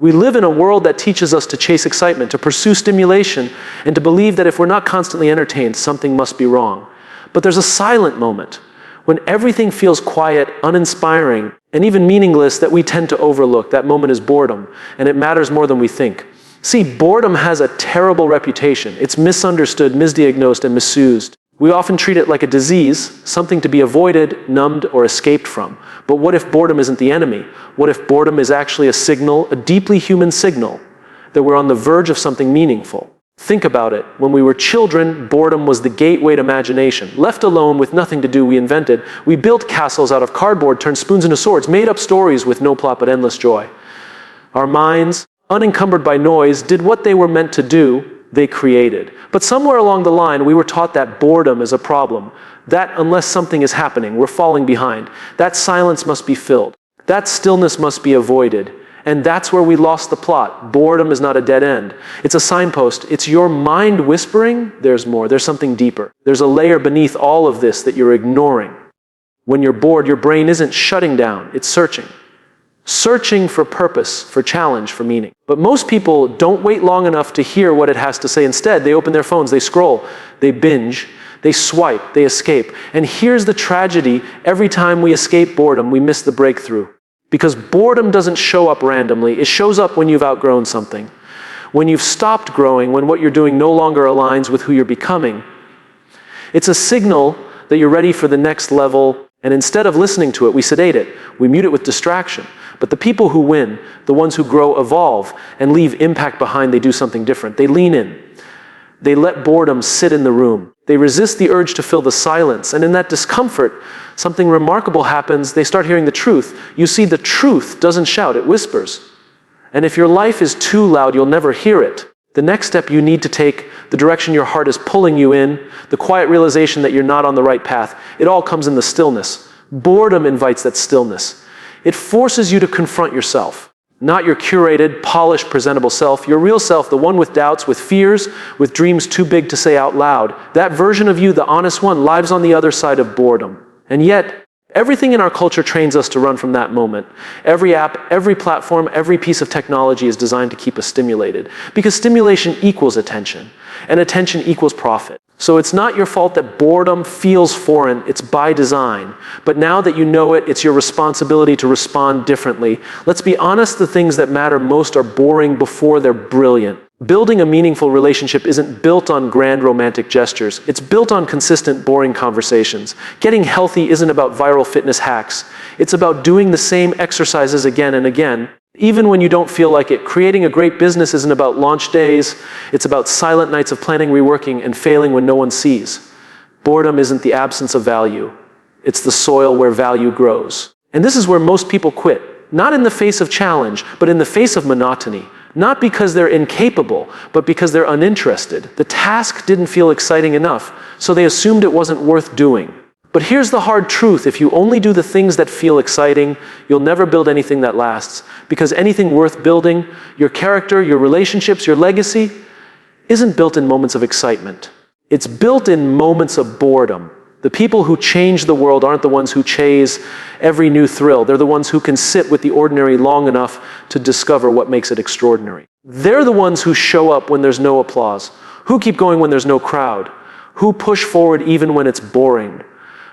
We live in a world that teaches us to chase excitement, to pursue stimulation, and to believe that if we're not constantly entertained, something must be wrong. But there's a silent moment when everything feels quiet, uninspiring, and even meaningless that we tend to overlook. That moment is boredom, and it matters more than we think. See, boredom has a terrible reputation. It's misunderstood, misdiagnosed, and misused. We often treat it like a disease, something to be avoided, numbed, or escaped from. But what if boredom isn't the enemy? What if boredom is actually a signal, a deeply human signal, that we're on the verge of something meaningful? Think about it. When we were children, boredom was the gateway to imagination. Left alone with nothing to do, we invented. We built castles out of cardboard, turned spoons into swords, made up stories with no plot but endless joy. Our minds, unencumbered by noise, did what they were meant to do. They created. But somewhere along the line, we were taught that boredom is a problem. That unless something is happening, we're falling behind. That silence must be filled. That stillness must be avoided. And that's where we lost the plot. Boredom is not a dead end. It's a signpost. It's your mind whispering, there's more. There's something deeper. There's a layer beneath all of this that you're ignoring. When you're bored, your brain isn't shutting down. It's searching. Searching for purpose, for challenge, for meaning. But most people don't wait long enough to hear what it has to say. Instead, they open their phones, they scroll, they binge, they swipe, they escape. And here's the tragedy. Every time we escape boredom, we miss the breakthrough. Because boredom doesn't show up randomly. It shows up when you've outgrown something. When you've stopped growing, when what you're doing no longer aligns with who you're becoming. It's a signal that you're ready for the next level. And instead of listening to it, we sedate it. We mute it with distraction. But the people who win, the ones who grow, evolve, and leave impact behind, they do something different. They lean in. They let boredom sit in the room. They resist the urge to fill the silence. And in that discomfort, something remarkable happens. They start hearing the truth. You see, the truth doesn't shout, it whispers. And if your life is too loud, you'll never hear it. The next step you need to take, the direction your heart is pulling you in, the quiet realization that you're not on the right path, it all comes in the stillness. Boredom invites that stillness. It forces you to confront yourself. Not your curated, polished, presentable self. Your real self, the one with doubts, with fears, with dreams too big to say out loud. That version of you, the honest one, lives on the other side of boredom. And yet, everything in our culture trains us to run from that moment. Every app, every platform, every piece of technology is designed to keep us stimulated. Because stimulation equals attention. And attention equals profit. So it's not your fault that boredom feels foreign, it's by design. But now that you know it, it's your responsibility to respond differently. Let's be honest, the things that matter most are boring before they're brilliant. Building a meaningful relationship isn't built on grand romantic gestures. It's built on consistent, boring conversations. Getting healthy isn't about viral fitness hacks. It's about doing the same exercises again and again, even when you don't feel like it. Creating a great business isn't about launch days. It's about silent nights of planning, reworking, and failing when no one sees. Boredom isn't the absence of value. It's the soil where value grows. And this is where most people quit. Not in the face of challenge, but in the face of monotony. Not because they're incapable, but because they're uninterested. The task didn't feel exciting enough, so they assumed it wasn't worth doing. But here's the hard truth. If you only do the things that feel exciting, you'll never build anything that lasts. Because anything worth building, your character, your relationships, your legacy, isn't built in moments of excitement. It's built in moments of boredom. The people who change the world aren't the ones who chase every new thrill. They're the ones who can sit with the ordinary long enough to discover what makes it extraordinary. They're the ones who show up when there's no applause, who keep going when there's no crowd, who push forward even when it's boring.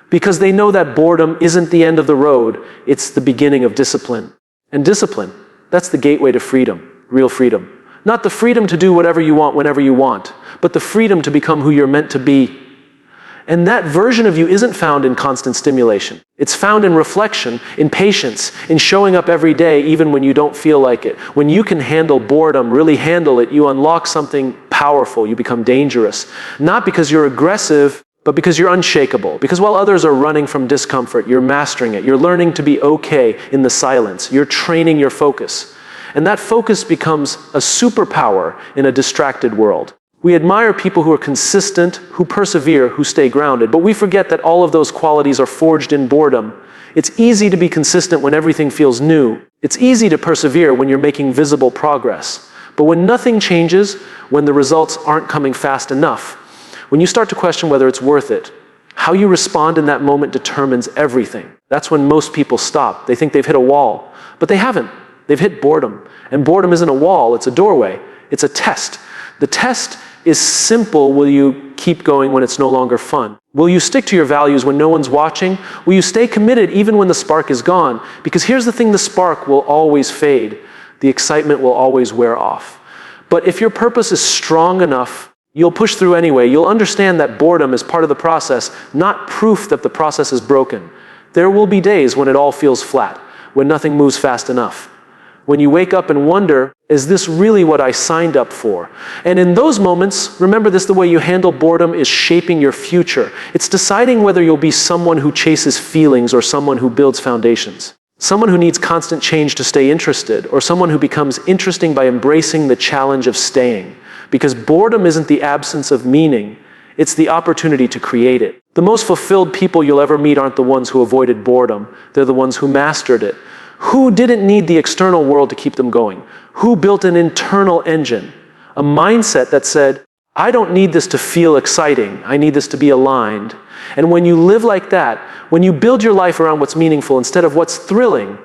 Because they know that boredom isn't the end of the road, it's the beginning of discipline. And discipline, that's the gateway to freedom, real freedom. Not the freedom to do whatever you want whenever you want, but the freedom to become who you're meant to be. And that version of you isn't found in constant stimulation. It's found in reflection, in patience, in showing up every day even when you don't feel like it. When you can handle boredom, really handle it, you unlock something powerful. You become dangerous. Not because you're aggressive, but because you're unshakable. Because while others are running from discomfort, you're mastering it. You're learning to be okay in the silence. You're training your focus. And that focus becomes a superpower in a distracted world. We admire people who are consistent, who persevere, who stay grounded, but we forget that all of those qualities are forged in boredom. It's easy to be consistent when everything feels new. It's easy to persevere when you're making visible progress. But when nothing changes, when the results aren't coming fast enough, when you start to question whether it's worth it, how you respond in that moment determines everything. That's when most people stop. They think they've hit a wall, but they haven't. They've hit boredom. And boredom isn't a wall, it's a doorway. It's a test. The test is simple. Will you keep going when it's no longer fun? Will you stick to your values when no one's watching? Will you stay committed even when the spark is gone? Because here's the thing, the spark will always fade. The excitement will always wear off. But if your purpose is strong enough, you'll push through anyway. You'll understand that boredom is part of the process, not proof that the process is broken. There will be days when it all feels flat, when nothing moves fast enough. When you wake up and wonder, is this really what I signed up for? And in those moments, remember this, the way you handle boredom is shaping your future. It's deciding whether you'll be someone who chases feelings or someone who builds foundations. Someone who needs constant change to stay interested, or someone who becomes interesting by embracing the challenge of staying. Because boredom isn't the absence of meaning, it's the opportunity to create it. The most fulfilled people you'll ever meet aren't the ones who avoided boredom, they're the ones who mastered it. Who didn't need the external world to keep them going? Who built an internal engine? A mindset that said, I don't need this to feel exciting, I need this to be aligned. And when you live like that, when you build your life around what's meaningful instead of what's thrilling,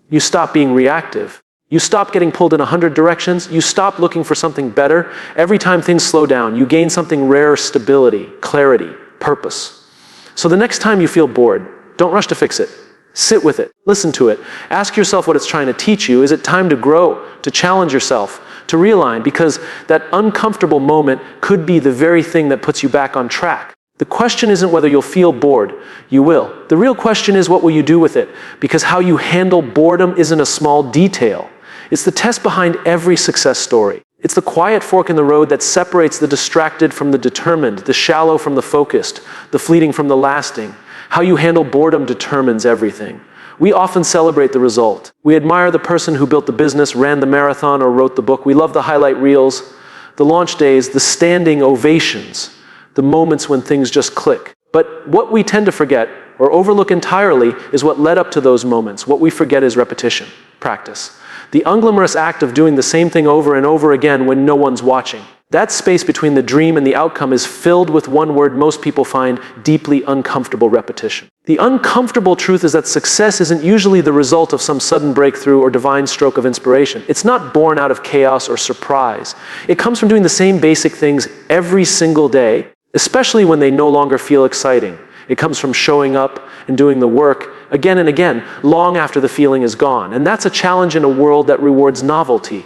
you stop being reactive. You stop getting pulled in 100 directions. You stop looking for something better. Every time things slow down, you gain something rare: stability, clarity, purpose. So the next time you feel bored, don't rush to fix it. Sit with it. Listen to it. Ask yourself what it's trying to teach you. Is it time to grow, to challenge yourself, to realign? Because that uncomfortable moment could be the very thing that puts you back on track. The question isn't whether you'll feel bored. You will. The real question is, what will you do with it? Because how you handle boredom isn't a small detail. It's the test behind every success story. It's the quiet fork in the road that separates the distracted from the determined, the shallow from the focused, the fleeting from the lasting. How you handle boredom determines everything. We often celebrate the result. We admire the person who built the business, ran the marathon, or wrote the book. We love the highlight reels, the launch days, the standing ovations, the moments when things just click. But what we tend to forget, or overlook entirely, is what led up to those moments. What we forget is repetition, practice. The unglamorous act of doing the same thing over and over again when no one's watching. That space between the dream and the outcome is filled with one word most people find deeply uncomfortable: repetition. The uncomfortable truth is that success isn't usually the result of some sudden breakthrough or divine stroke of inspiration. It's not born out of chaos or surprise. It comes from doing the same basic things every single day, especially when they no longer feel exciting. It comes from showing up and doing the work again and again, long after the feeling is gone. And that's a challenge in a world that rewards novelty.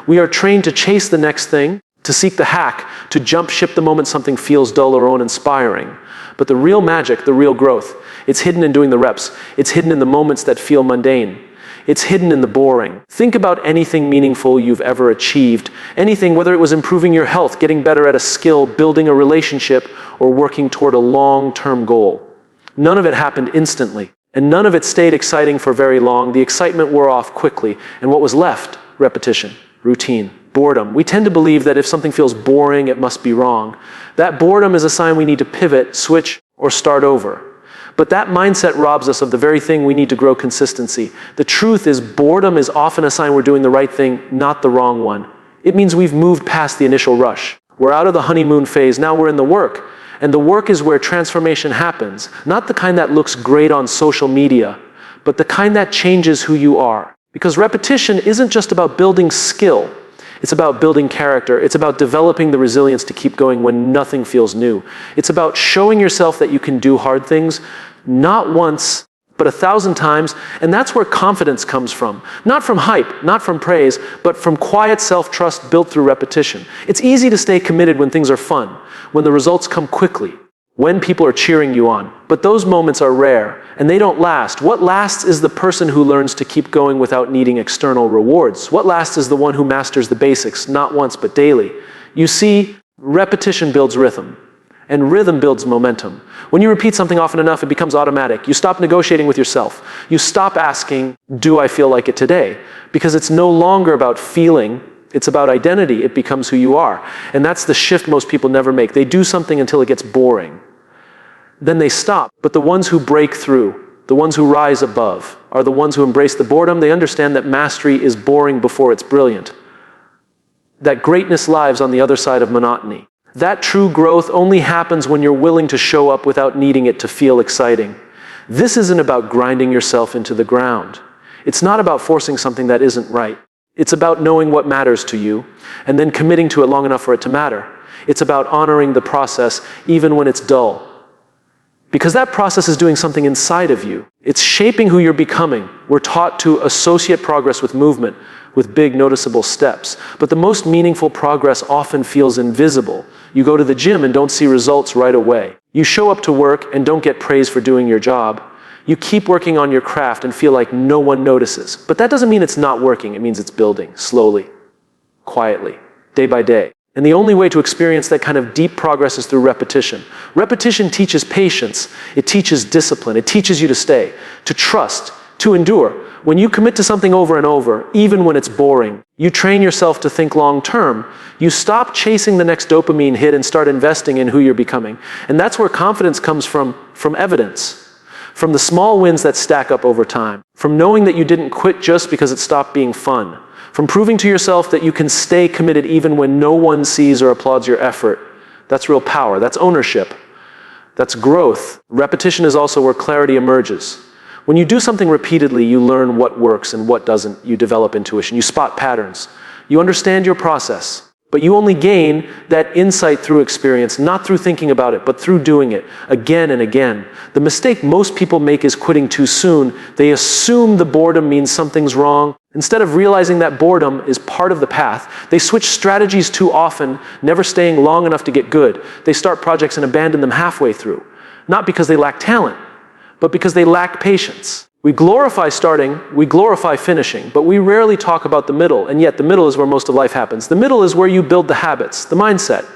We are trained to chase the next thing, to seek the hack, to jump ship the moment something feels dull or uninspiring. But the real magic, the real growth, it's hidden in doing the reps. It's hidden in the moments that feel mundane. It's hidden in the boring. Think about anything meaningful you've ever achieved. Anything, whether it was improving your health, getting better at a skill, building a relationship, or working toward a long-term goal. None of it happened instantly, and none of it stayed exciting for very long. The excitement wore off quickly, and what was left? Repetition, routine, boredom. We tend to believe that if something feels boring, it must be wrong. That boredom is a sign we need to pivot, switch, or start over. But that mindset robs us of the very thing we need to grow: consistency. The truth is, boredom is often a sign we're doing the right thing, not the wrong one. It means we've moved past the initial rush. We're out of the honeymoon phase, now we're in the work. And the work is where transformation happens. Not the kind that looks great on social media, but the kind that changes who you are. Because repetition isn't just about building skill. It's about building character. It's about developing the resilience to keep going when nothing feels new. It's about showing yourself that you can do hard things, not once, but 1,000 times. And that's where confidence comes from. Not from hype, not from praise, but from quiet self-trust built through repetition. It's easy to stay committed when things are fun, when the results come quickly, when people are cheering you on. But those moments are rare, and they don't last. What lasts is the person who learns to keep going without needing external rewards. What lasts is the one who masters the basics, not once but daily. You see, repetition builds rhythm, and rhythm builds momentum. When you repeat something often enough, it becomes automatic. You stop negotiating with yourself. You stop asking, do I feel like it today? Because it's no longer about feeling. It's about identity. It becomes who you are. And that's the shift most people never make. They do something until it gets boring. Then they stop. But the ones who break through, the ones who rise above, are the ones who embrace the boredom. They understand that mastery is boring before it's brilliant. That greatness lives on the other side of monotony. That true growth only happens when you're willing to show up without needing it to feel exciting. This isn't about grinding yourself into the ground. It's not about forcing something that isn't right. It's about knowing what matters to you and then committing to it long enough for it to matter. It's about honoring the process even when it's dull. Because that process is doing something inside of you. It's shaping who you're becoming. We're taught to associate progress with movement, with big noticeable steps. But the most meaningful progress often feels invisible. You go to the gym and don't see results right away. You show up to work and don't get praise for doing your job. You keep working on your craft and feel like no one notices. But that doesn't mean it's not working. It means it's building, slowly, quietly, day by day. And the only way to experience that kind of deep progress is through repetition. Repetition teaches patience. It teaches discipline. It teaches you to stay, to trust, to endure. When you commit to something over and over, even when it's boring, you train yourself to think long term. You stop chasing the next dopamine hit and start investing in who you're becoming. And that's where confidence comes from evidence. From the small wins that stack up over time. From knowing that you didn't quit just because it stopped being fun. From proving to yourself that you can stay committed even when no one sees or applauds your effort. That's real power. That's ownership. That's growth. Repetition is also where clarity emerges. When you do something repeatedly, you learn what works and what doesn't. You develop intuition. You spot patterns. You understand your process. But you only gain that insight through experience, not through thinking about it, but through doing it again and again. The mistake most people make is quitting too soon. They assume the boredom means something's wrong. Instead of realizing that boredom is part of the path, they switch strategies too often, never staying long enough to get good. They start projects and abandon them halfway through. Not because they lack talent, but because they lack patience. We glorify starting, we glorify finishing, but we rarely talk about the middle, and yet the middle is where most of life happens. The middle is where you build the habits, the mindset,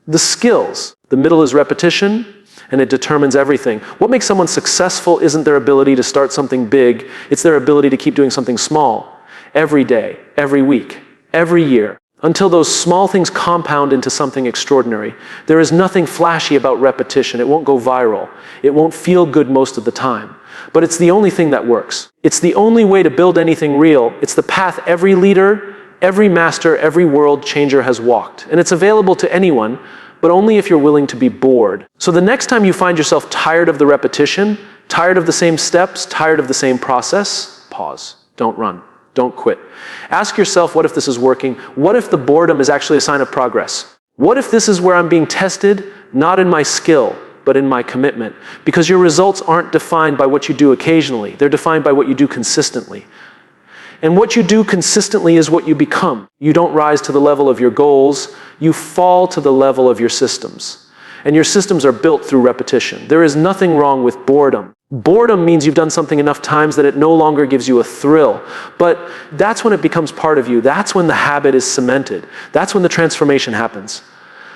the skills. The middle is repetition, and it determines everything. What makes someone successful isn't their ability to start something big, it's their ability to keep doing something small, every day, every week, every year, until those small things compound into something extraordinary. There is nothing flashy about repetition. It won't go viral. It won't feel good most of the time. But it's the only thing that works. It's the only way to build anything real. It's the path every leader, every master, every world changer has walked. And it's available to anyone, but only if you're willing to be bored. So the next time you find yourself tired of the repetition, tired of the same steps, tired of the same process, pause. Don't run. Don't quit. Ask yourself, what if this is working? What if the boredom is actually a sign of progress? What if this is where I'm being tested, not in my skill, but in my commitment? Because your results aren't defined by what you do occasionally. They're defined by what you do consistently. And what you do consistently is what you become. You don't rise to the level of your goals. You fall to the level of your systems. And your systems are built through repetition. There is nothing wrong with boredom. Boredom means you've done something enough times that it no longer gives you a thrill. But that's when it becomes part of you. That's when the habit is cemented. That's when the transformation happens.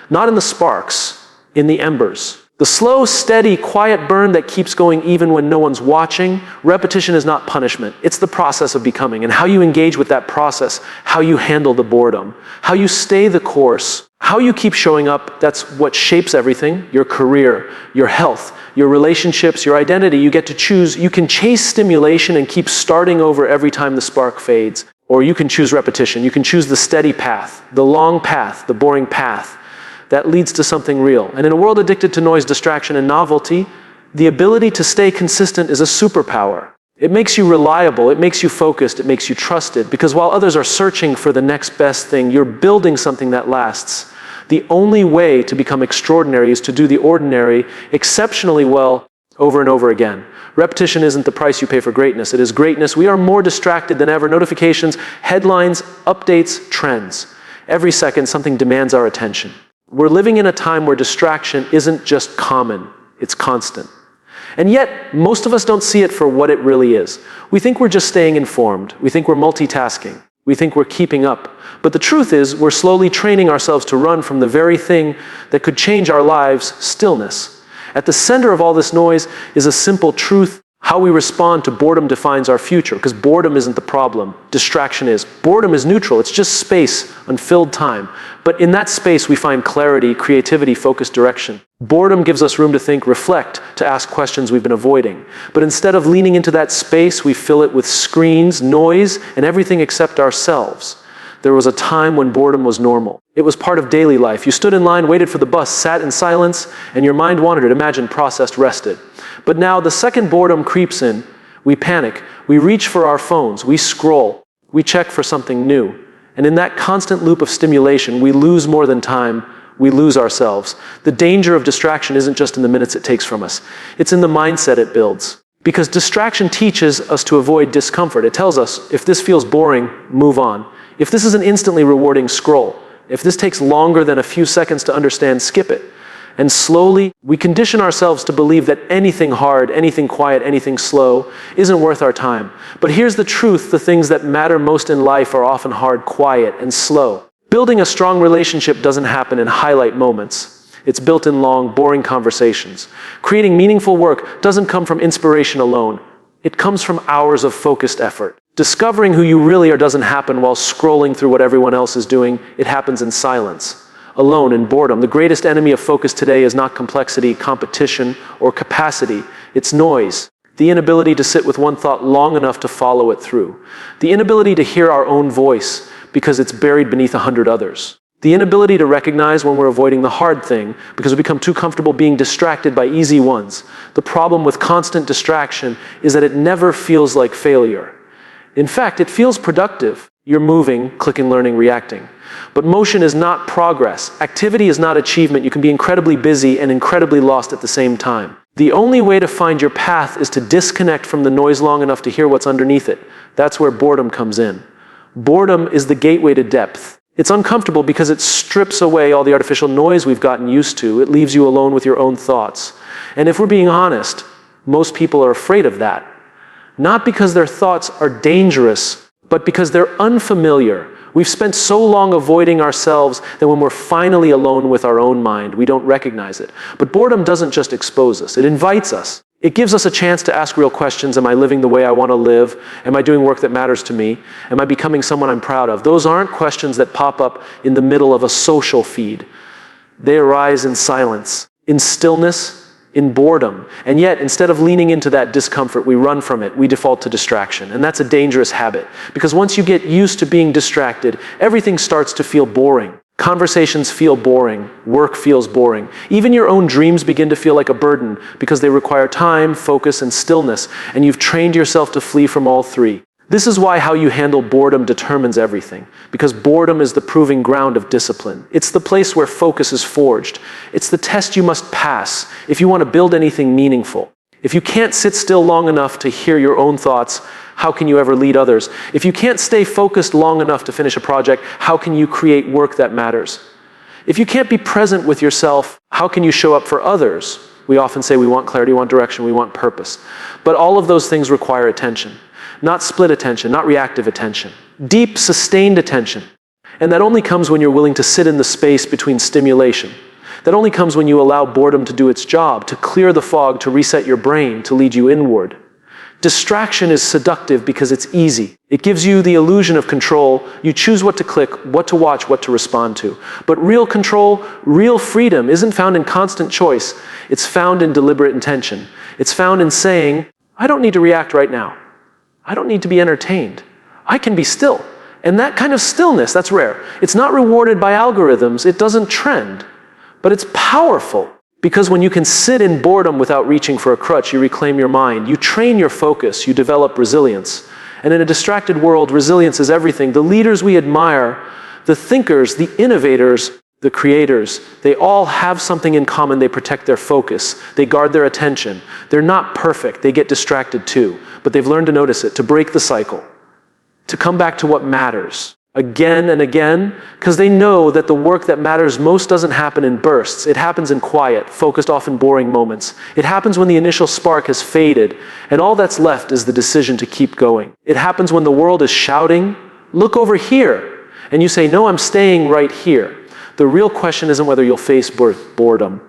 Not in the sparks, in the embers. The slow, steady, quiet burn that keeps going even when no one's watching. Repetition is not punishment. It's the process of becoming, and how you engage with that process, how you handle the boredom, how you stay the course, how you keep showing up. That's what shapes everything. Your career, your health, your relationships, your identity. You get to choose. You can chase stimulation and keep starting over every time the spark fades. Or you can choose repetition. You can choose the steady path, the long path, the boring path that leads to something real. And in a world addicted to noise, distraction, and novelty, the ability to stay consistent is a superpower. It makes you reliable, it makes you focused, it makes you trusted, because while others are searching for the next best thing, you're building something that lasts. The only way to become extraordinary is to do the ordinary exceptionally well over and over again. Repetition isn't the price you pay for greatness, it is greatness. We are more distracted than ever. Notifications, headlines, updates, trends. Every second, something demands our attention. We're living in a time where distraction isn't just common, it's constant. And yet, most of us don't see it for what it really is. We think we're just staying informed. We think we're multitasking. We think we're keeping up. But the truth is, we're slowly training ourselves to run from the very thing that could change our lives, stillness. At the center of all this noise is a simple truth. How we respond to boredom defines our future, because boredom isn't the problem. Distraction is. Boredom is neutral. It's just space, unfilled time. But in that space, we find clarity, creativity, focused direction. Boredom gives us room to think, reflect, to ask questions we've been avoiding. But instead of leaning into that space, we fill it with screens, noise, and everything except ourselves. There was a time when boredom was normal. It was part of daily life. You stood in line, waited for the bus, sat in silence, and your mind wandered, imagined, processed, rested. But now the second boredom creeps in, We panic, we reach for our phones, we scroll, we check for something new. And in that constant loop of stimulation, we lose more than time, we lose ourselves. The danger of distraction isn't just in the minutes it takes from us, it's in the mindset it builds. Because distraction teaches us to avoid discomfort. It tells us, if this feels boring, move on. If this is an instantly rewarding scroll, if this takes longer than a few seconds to understand, skip it. And slowly, we condition ourselves to believe that anything hard, anything quiet, anything slow isn't worth our time. But here's the truth, the things that matter most in life are often hard, quiet, and slow. Building a strong relationship doesn't happen in highlight moments. It's built in long, boring conversations. Creating meaningful work doesn't come from inspiration alone. It comes from hours of focused effort. Discovering who you really are doesn't happen while scrolling through what everyone else is doing. It happens in silence, alone, in boredom. The greatest enemy of focus today is not complexity, competition, or capacity. It's noise. The inability to sit with one thought long enough to follow it through. The inability to hear our own voice because it's buried beneath 100 others. The inability to recognize when we're avoiding the hard thing because we become too comfortable being distracted by easy ones. The problem with constant distraction is that it never feels like failure. In fact, it feels productive. You're moving, clicking, learning, reacting. But motion is not progress. Activity is not achievement. You can be incredibly busy and incredibly lost at the same time. The only way to find your path is to disconnect from the noise long enough to hear what's underneath it. That's where boredom comes in. Boredom is the gateway to depth. It's uncomfortable because it strips away all the artificial noise we've gotten used to. It leaves you alone with your own thoughts. And if we're being honest, most people are afraid of that. Not because their thoughts are dangerous, but because they're unfamiliar. We've spent so long avoiding ourselves that when we're finally alone with our own mind, we don't recognize it. But boredom doesn't just expose us, it invites us. It gives us a chance to ask real questions. Am I living the way I want to live? Am I doing work that matters to me? Am I becoming someone I'm proud of? Those aren't questions that pop up in the middle of a social feed. They arise in silence, in stillness, in boredom. And yet, instead of leaning into that discomfort, we run from it. We default to distraction. And that's a dangerous habit. Because once you get used to being distracted, everything starts to feel boring. Conversations feel boring. Work feels boring. Even your own dreams begin to feel like a burden because they require time, focus, and stillness. And you've trained yourself to flee from all three. This is why how you handle boredom determines everything. Because boredom is the proving ground of discipline. It's the place where focus is forged. It's the test you must pass if you want to build anything meaningful. If you can't sit still long enough to hear your own thoughts, how can you ever lead others? If you can't stay focused long enough to finish a project, how can you create work that matters? If you can't be present with yourself, how can you show up for others? We often say we want clarity, we want direction, we want purpose. But all of those things require attention. Not split attention, not reactive attention. Deep, sustained attention. And that only comes when you're willing to sit in the space between stimulation. That only comes when you allow boredom to do its job, to clear the fog, to reset your brain, to lead you inward. Distraction is seductive because it's easy. It gives you the illusion of control. You choose what to click, what to watch, what to respond to. But real control, real freedom isn't found in constant choice. It's found in deliberate intention. It's found in saying, I don't need to react right now. I don't need to be entertained. I can be still. And that kind of stillness, that's rare. It's not rewarded by algorithms. It doesn't trend. But it's powerful. Because when you can sit in boredom without reaching for a crutch, you reclaim your mind, you train your focus, you develop resilience. And in a distracted world, resilience is everything. The leaders we admire, the thinkers, the innovators, the creators, they all have something in common. They protect their focus. They guard their attention. They're not perfect. They get distracted too. But they've learned to notice it, to break the cycle, to come back to what matters. Again and again, because they know that the work that matters most doesn't happen in bursts. It happens in quiet, focused, often boring moments. It happens when the initial spark has faded, and all that's left is the decision to keep going. It happens when the world is shouting, look over here, and you say, no, I'm staying right here. The real question isn't whether you'll face boredom.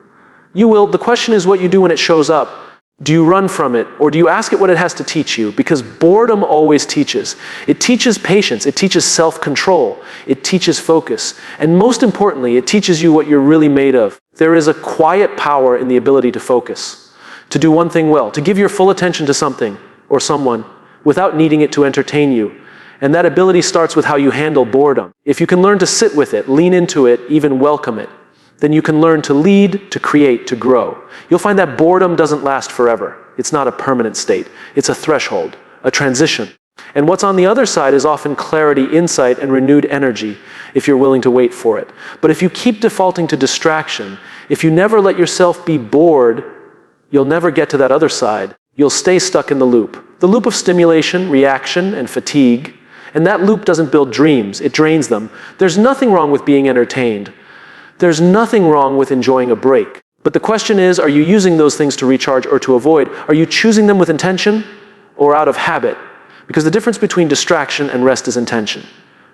You will. The question is what you do when it shows up. Do you run from it, or do you ask it what it has to teach you? Because boredom always teaches. It teaches patience, it teaches self-control, it teaches focus, and most importantly, it teaches you what you're really made of. There is a quiet power in the ability to focus, to do one thing well, to give your full attention to something or someone without needing it to entertain you. And that ability starts with how you handle boredom. If you can learn to sit with it, lean into it, even welcome it, then you can learn to lead, to create, to grow. You'll find that boredom doesn't last forever. It's not a permanent state. It's a threshold, a transition. And what's on the other side is often clarity, insight, and renewed energy if you're willing to wait for it. But if you keep defaulting to distraction, if you never let yourself be bored, you'll never get to that other side. You'll stay stuck in the loop of stimulation, reaction, and fatigue. And that loop doesn't build dreams, it drains them. There's nothing wrong with being entertained. There's nothing wrong with enjoying a break. But the question is, are you using those things to recharge or to avoid? Are you choosing them with intention or out of habit? Because the difference between distraction and rest is intention.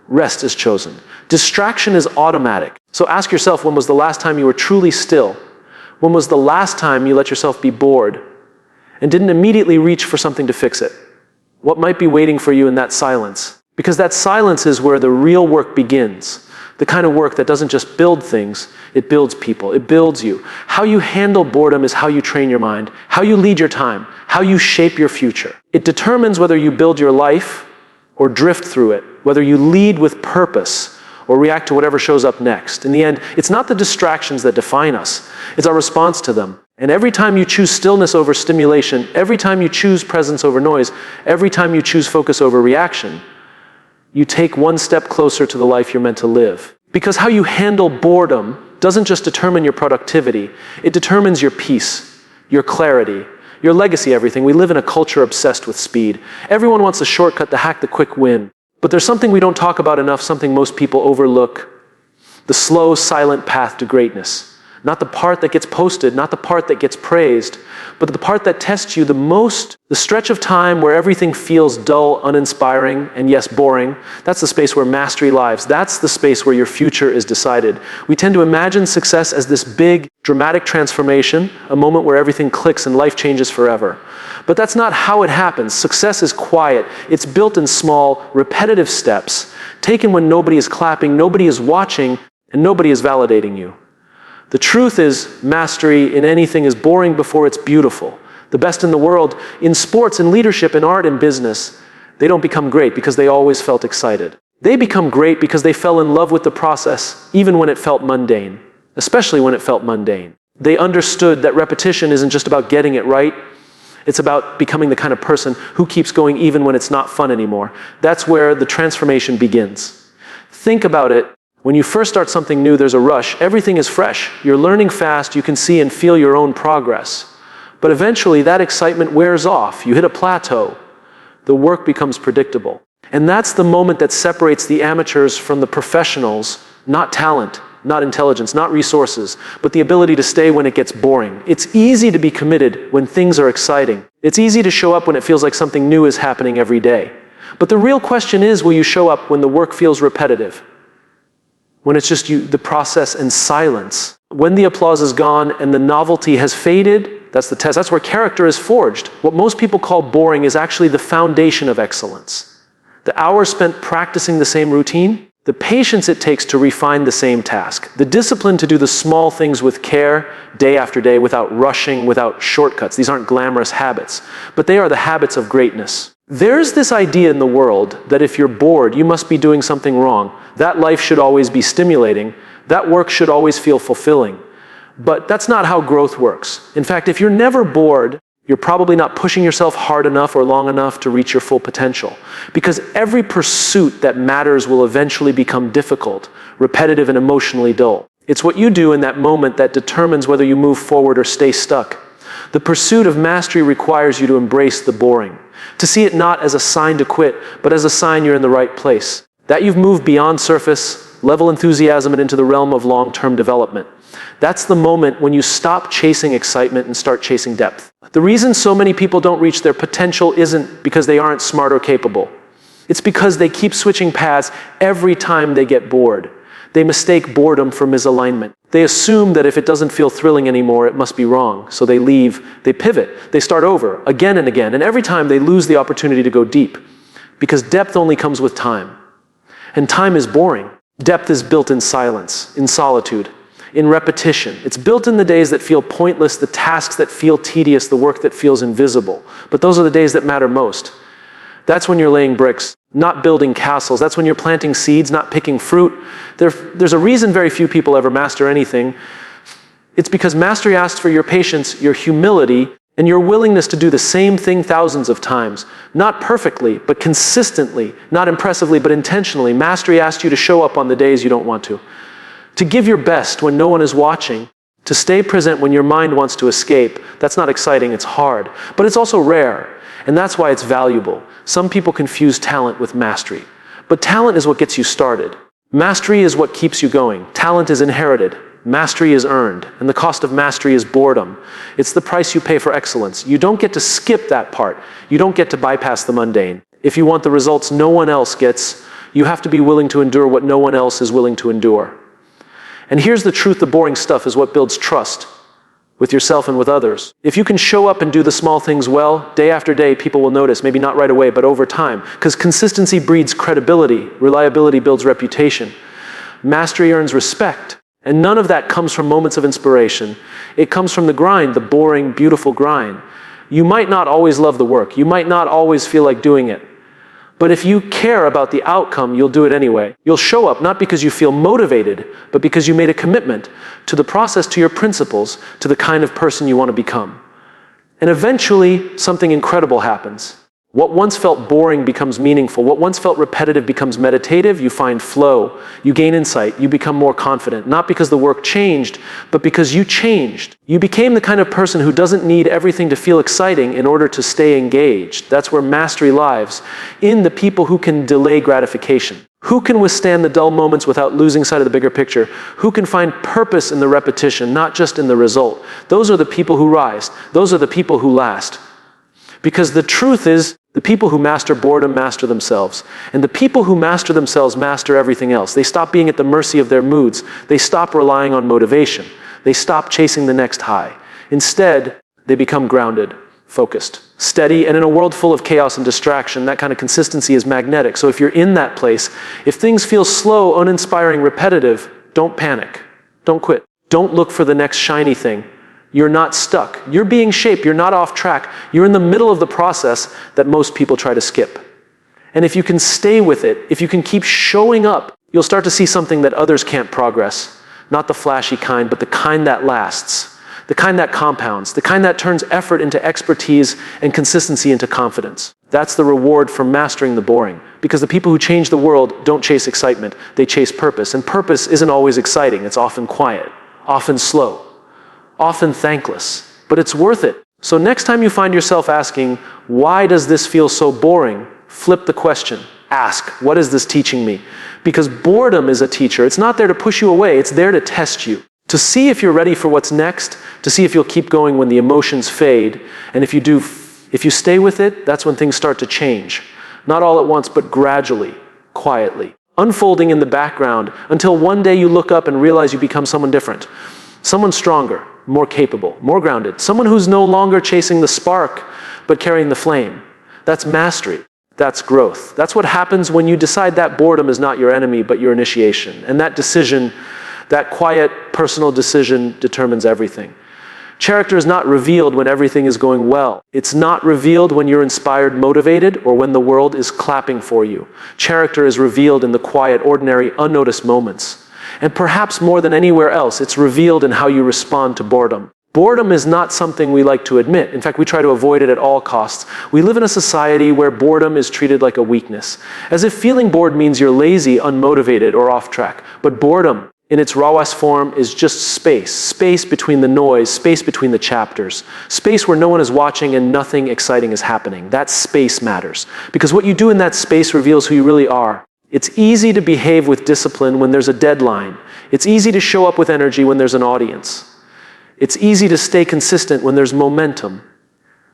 Rest is chosen. Distraction is automatic. So ask yourself, when was the last time you were truly still? When was the last time you let yourself be bored and didn't immediately reach for something to fix it? What might be waiting for you in that silence? Because that silence is where the real work begins. The kind of work that doesn't just build things, it builds people, it builds you. How you handle boredom is how you train your mind, how you lead your time, how you shape your future. It determines whether you build your life or drift through it, whether you lead with purpose or react to whatever shows up next. In the end, it's not the distractions that define us, it's our response to them. And every time you choose stillness over stimulation, every time you choose presence over noise, every time you choose focus over reaction, you take one step closer to the life you're meant to live. Because how you handle boredom doesn't just determine your productivity, it determines your peace, your clarity, your legacy, everything. We live in a culture obsessed with speed. Everyone wants a shortcut to hack the quick win. But there's something we don't talk about enough, something most people overlook. The slow, silent path to greatness. Not the part that gets posted, not the part that gets praised, but the part that tests you the most, the stretch of time where everything feels dull, uninspiring, and yes, boring. That's the space where mastery lives. That's the space where your future is decided. We tend to imagine success as this big, dramatic transformation, a moment where everything clicks and life changes forever. But that's not how it happens. Success is quiet. It's built in small, repetitive steps, taken when nobody is clapping, nobody is watching, and nobody is validating you. The truth is, mastery in anything is boring before it's beautiful. The best in the world, in sports, in leadership, in art, in business, they don't become great because they always felt excited. They become great because they fell in love with the process, even when it felt mundane, especially when it felt mundane. They understood that repetition isn't just about getting it right. It's about becoming the kind of person who keeps going even when it's not fun anymore. That's where the transformation begins. Think about it. When you first start something new, there's a rush. Everything is fresh. You're learning fast. You can see and feel your own progress. But eventually, that excitement wears off. You hit a plateau. The work becomes predictable. And that's the moment that separates the amateurs from the professionals. Not talent, not intelligence, not resources, but the ability to stay when it gets boring. It's easy to be committed when things are exciting. It's easy to show up when it feels like something new is happening every day. But the real question is, will you show up when the work feels repetitive? When it's just you, the process, and silence. When the applause is gone and the novelty has faded, that's the test. That's where character is forged. What most people call boring is actually the foundation of excellence. The hours spent practicing the same routine, the patience it takes to refine the same task, the discipline to do the small things with care, day after day, without rushing, without shortcuts. These aren't glamorous habits, but they are the habits of greatness. There's this idea in the world that if you're bored, you must be doing something wrong. That life should always be stimulating. That work should always feel fulfilling. But that's not how growth works. In fact, if you're never bored, you're probably not pushing yourself hard enough or long enough to reach your full potential. Because every pursuit that matters will eventually become difficult, repetitive, and emotionally dull. It's what you do in that moment that determines whether you move forward or stay stuck. The pursuit of mastery requires you to embrace the boring, to see it not as a sign to quit, but as a sign you're in the right place, that you've moved beyond surface level enthusiasm and into the realm of long-term development. That's the moment when you stop chasing excitement and start chasing depth. The reason so many people don't reach their potential isn't because they aren't smart or capable. It's because they keep switching paths every time they get bored. They mistake boredom for misalignment. They assume that if it doesn't feel thrilling anymore, it must be wrong. So they leave, they pivot, they start over again and again. And every time they lose the opportunity to go deep. Because depth only comes with time. And time is boring. Depth is built in silence, in solitude, in repetition. It's built in the days that feel pointless, the tasks that feel tedious, the work that feels invisible. But those are the days that matter most. That's when you're laying bricks, not building castles. That's when you're planting seeds, not picking fruit. There's a reason very few people ever master anything. It's because mastery asks for your patience, your humility, and your willingness to do the same thing thousands of times. Not perfectly, but consistently. Not impressively, but intentionally. Mastery asks you to show up on the days you don't want to. To give your best when no one is watching. To stay present when your mind wants to escape. That's not exciting, it's hard. But it's also rare. And that's why it's valuable. Some people confuse talent with mastery. But talent is what gets you started. Mastery is what keeps you going. Talent is inherited. Mastery is earned, and the cost of mastery is boredom. It's the price you pay for excellence. You don't get to skip that part. You don't get to bypass the mundane. If you want the results no one else gets, you have to be willing to endure what no one else is willing to endure. And here's the truth, the boring stuff is what builds trust with yourself and with others. If you can show up and do the small things well, day after day, people will notice, maybe not right away, but over time. Because consistency breeds credibility. Reliability builds reputation. Mastery earns respect. And none of that comes from moments of inspiration. It comes from the grind, the boring, beautiful grind. You might not always love the work. You might not always feel like doing it. But if you care about the outcome, you'll do it anyway. You'll show up not because you feel motivated, but because you made a commitment to the process, to your principles, to the kind of person you want to become. And eventually, something incredible happens. What once felt boring becomes meaningful. What once felt repetitive becomes meditative. You find flow. You gain insight. You become more confident. Not because the work changed, but because you changed. You became the kind of person who doesn't need everything to feel exciting in order to stay engaged. That's where mastery lies, in the people who can delay gratification. Who can withstand the dull moments without losing sight of the bigger picture? Who can find purpose in the repetition, not just in the result? Those are the people who rise. Those are the people who last. Because the truth is, the people who master boredom master themselves. And the people who master themselves master everything else. They stop being at the mercy of their moods. They stop relying on motivation. They stop chasing the next high. Instead, they become grounded, focused, steady, and in a world full of chaos and distraction, that kind of consistency is magnetic. So if you're in that place, if things feel slow, uninspiring, repetitive, don't panic. Don't quit. Don't look for the next shiny thing. You're not stuck. You're being shaped. You're not off track. You're in the middle of the process that most people try to skip. And if you can stay with it, if you can keep showing up, you'll start to see something that others can't progress. Not the flashy kind, but the kind that lasts. The kind that compounds. The kind that turns effort into expertise and consistency into confidence. That's the reward for mastering the boring. Because the people who change the world don't chase excitement. They chase purpose. And purpose isn't always exciting. It's often quiet, often slow, often thankless, but it's worth it. So next time you find yourself asking, why does this feel so boring? Flip the question. Ask, what is this teaching me? Because boredom is a teacher. It's not there to push you away. It's there to test you. To see if you're ready for what's next, to see if you'll keep going when the emotions fade. And if you stay with it, that's when things start to change. Not all at once, but gradually, quietly, unfolding in the background until one day you look up and realize you become someone different. Someone stronger, more capable, more grounded. Someone who's no longer chasing the spark, but carrying the flame. That's mastery. That's growth. That's what happens when you decide that boredom is not your enemy, but your initiation. And that decision, that quiet, personal decision determines everything. Character is not revealed when everything is going well. It's not revealed when you're inspired, motivated, or when the world is clapping for you. Character is revealed in the quiet, ordinary, unnoticed moments. And perhaps more than anywhere else, it's revealed in how you respond to boredom. Boredom is not something we like to admit. In fact, we try to avoid it at all costs. We live in a society where boredom is treated like a weakness, as if feeling bored means you're lazy, unmotivated, or off track. But boredom, in its rawest form, is just space. Space between the noise, space between the chapters. Space where no one is watching and nothing exciting is happening. That space matters. Because what you do in that space reveals who you really are. It's easy to behave with discipline when there's a deadline. It's easy to show up with energy when there's an audience. It's easy to stay consistent when there's momentum.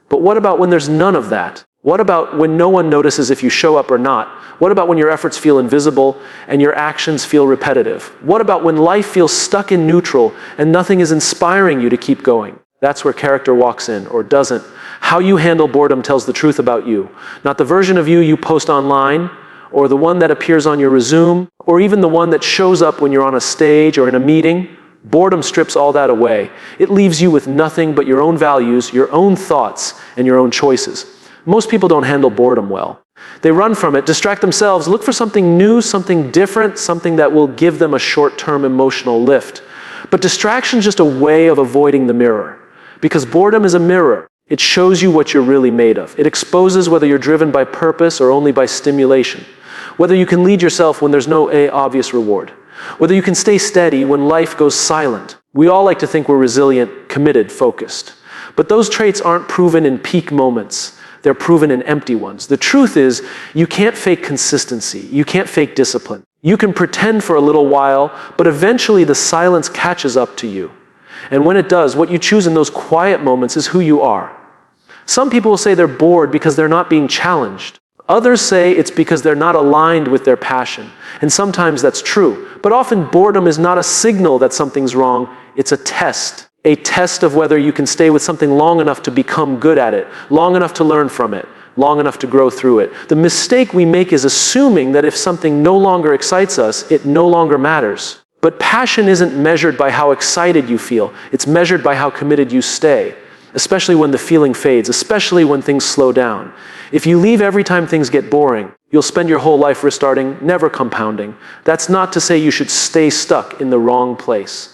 But what about when there's none of that? What about when no one notices if you show up or not? What about when your efforts feel invisible and your actions feel repetitive? What about when life feels stuck in neutral and nothing is inspiring you to keep going? That's where character walks in, or doesn't. How you handle boredom tells the truth about you. Not the version of you post online, or the one that appears on your resume, or even the one that shows up when you're on a stage or in a meeting. Boredom strips all that away. It leaves you with nothing but your own values, your own thoughts, and your own choices. Most people don't handle boredom well. They run from it, distract themselves, look for something new, something different, something that will give them a short-term emotional lift. But distraction is just a way of avoiding the mirror. Because boredom is a mirror. It shows you what you're really made of. It exposes whether you're driven by purpose or only by stimulation. Whether you can lead yourself when there's no obvious reward. Whether you can stay steady when life goes silent. We all like to think we're resilient, committed, focused. But those traits aren't proven in peak moments. They're proven in empty ones. The truth is, you can't fake consistency. You can't fake discipline. You can pretend for a little while, but eventually the silence catches up to you. And when it does, what you choose in those quiet moments is who you are. Some people will say they're bored because they're not being challenged. Others say it's because they're not aligned with their passion. And sometimes that's true. But often boredom is not a signal that something's wrong. It's a test. A test of whether you can stay with something long enough to become good at it, long enough to learn from it, long enough to grow through it. The mistake we make is assuming that if something no longer excites us, it no longer matters. But passion isn't measured by how excited you feel. It's measured by how committed you stay, especially when the feeling fades, especially when things slow down. If you leave every time things get boring, you'll spend your whole life restarting, never compounding. That's not to say you should stay stuck in the wrong place.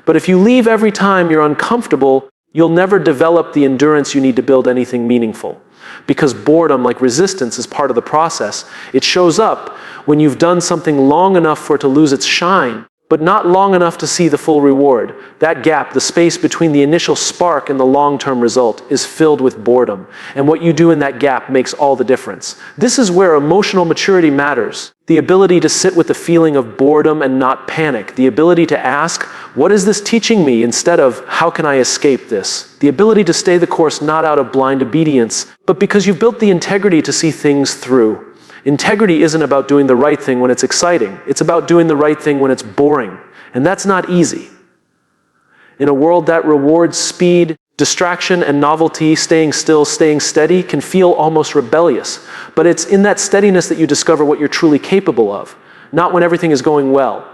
But if you leave every time you're uncomfortable, you'll never develop the endurance you need to build anything meaningful. Because boredom, like resistance, is part of the process. It shows up when you've done something long enough for it to lose its shine, but not long enough to see the full reward. That gap, the space between the initial spark and the long-term result, is filled with boredom. And what you do in that gap makes all the difference. This is where emotional maturity matters. The ability to sit with the feeling of boredom and not panic. The ability to ask, what is this teaching me, instead of, how can I escape this? The ability to stay the course not out of blind obedience, but because you've built the integrity to see things through. Integrity isn't about doing the right thing when it's exciting. It's about doing the right thing when it's boring. And that's not easy. In a world that rewards speed, distraction, and novelty, staying still, staying steady can feel almost rebellious. But it's in that steadiness that you discover what you're truly capable of. Not when everything is going well.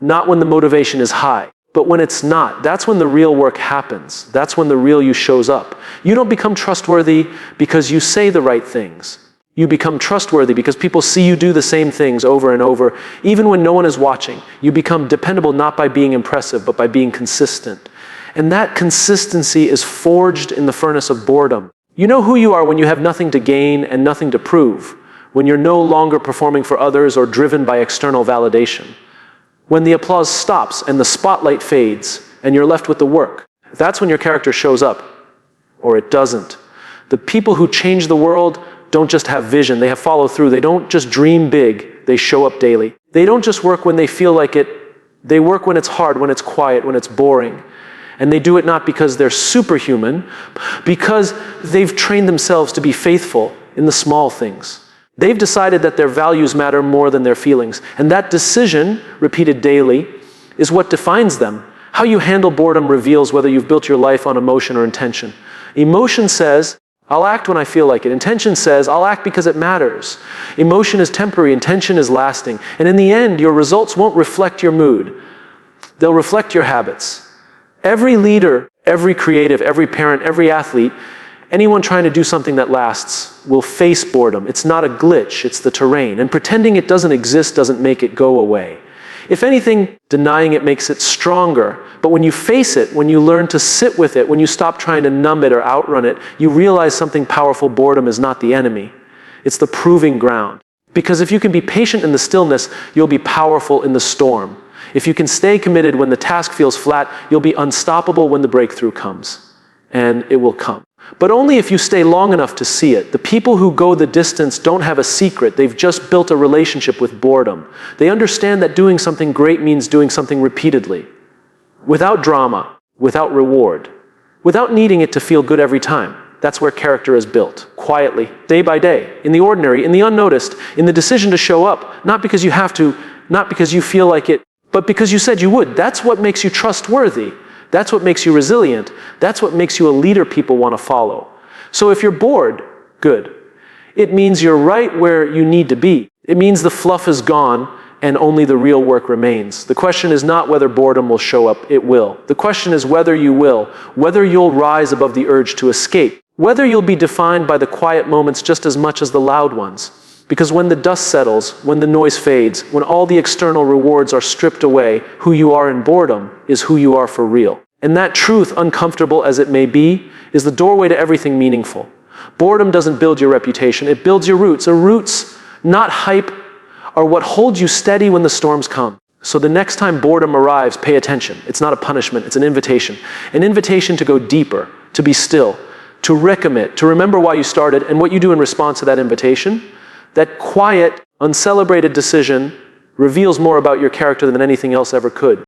Not when the motivation is high. But when it's not, that's when the real work happens. That's when the real you shows up. You don't become trustworthy because you say the right things. You become trustworthy because people see you do the same things over and over, even when no one is watching. You become dependable not by being impressive, but by being consistent. And that consistency is forged in the furnace of boredom. You know who you are when you have nothing to gain and nothing to prove, when you're no longer performing for others or driven by external validation. When the applause stops and the spotlight fades and you're left with the work, that's when your character shows up, or it doesn't. The people who change the world don't just have vision, they have follow through. They don't just dream big, they show up daily. They don't just work when they feel like it, they work when it's hard, when it's quiet, when it's boring. And they do it not because they're superhuman, because they've trained themselves to be faithful in the small things. They've decided that their values matter more than their feelings. And that decision, repeated daily, is what defines them. How you handle boredom reveals whether you've built your life on emotion or intention. Emotion says, I'll act when I feel like it. Intention says, I'll act because it matters. Emotion is temporary, intention is lasting. And in the end, your results won't reflect your mood. They'll reflect your habits. Every leader, every creative, every parent, every athlete, anyone trying to do something that lasts will face boredom. It's not a glitch, it's the terrain. And pretending it doesn't exist doesn't make it go away. If anything, denying it makes it stronger. But when you face it, when you learn to sit with it, when you stop trying to numb it or outrun it, you realize something powerful. Boredom is not the enemy. It's the proving ground. Because if you can be patient in the stillness, you'll be powerful in the storm. If you can stay committed when the task feels flat, you'll be unstoppable when the breakthrough comes. And it will come. But only if you stay long enough to see it. The people who go the distance don't have a secret. They've just built a relationship with boredom. They understand that doing something great means doing something repeatedly. Without drama, without reward, without needing it to feel good every time. That's where character is built, quietly, day by day, in the ordinary, in the unnoticed, in the decision to show up, not because you have to, not because you feel like it, but because you said you would. That's what makes you trustworthy. That's what makes you resilient. That's what makes you a leader people want to follow. So if you're bored, good. It means you're right where you need to be. It means the fluff is gone and only the real work remains. The question is not whether boredom will show up, it will. The question is whether you will, whether you'll rise above the urge to escape, whether you'll be defined by the quiet moments just as much as the loud ones. Because when the dust settles, when the noise fades, when all the external rewards are stripped away, who you are in boredom is who you are for real. And that truth, uncomfortable as it may be, is the doorway to everything meaningful. Boredom doesn't build your reputation, it builds your roots. Our roots, not hype, are what holds you steady when the storms come. So the next time boredom arrives, pay attention. It's not a punishment, it's an invitation. An invitation to go deeper, to be still, to recommit, to remember why you started and what you do in response to that invitation. That quiet, uncelebrated decision reveals more about your character than anything else ever could.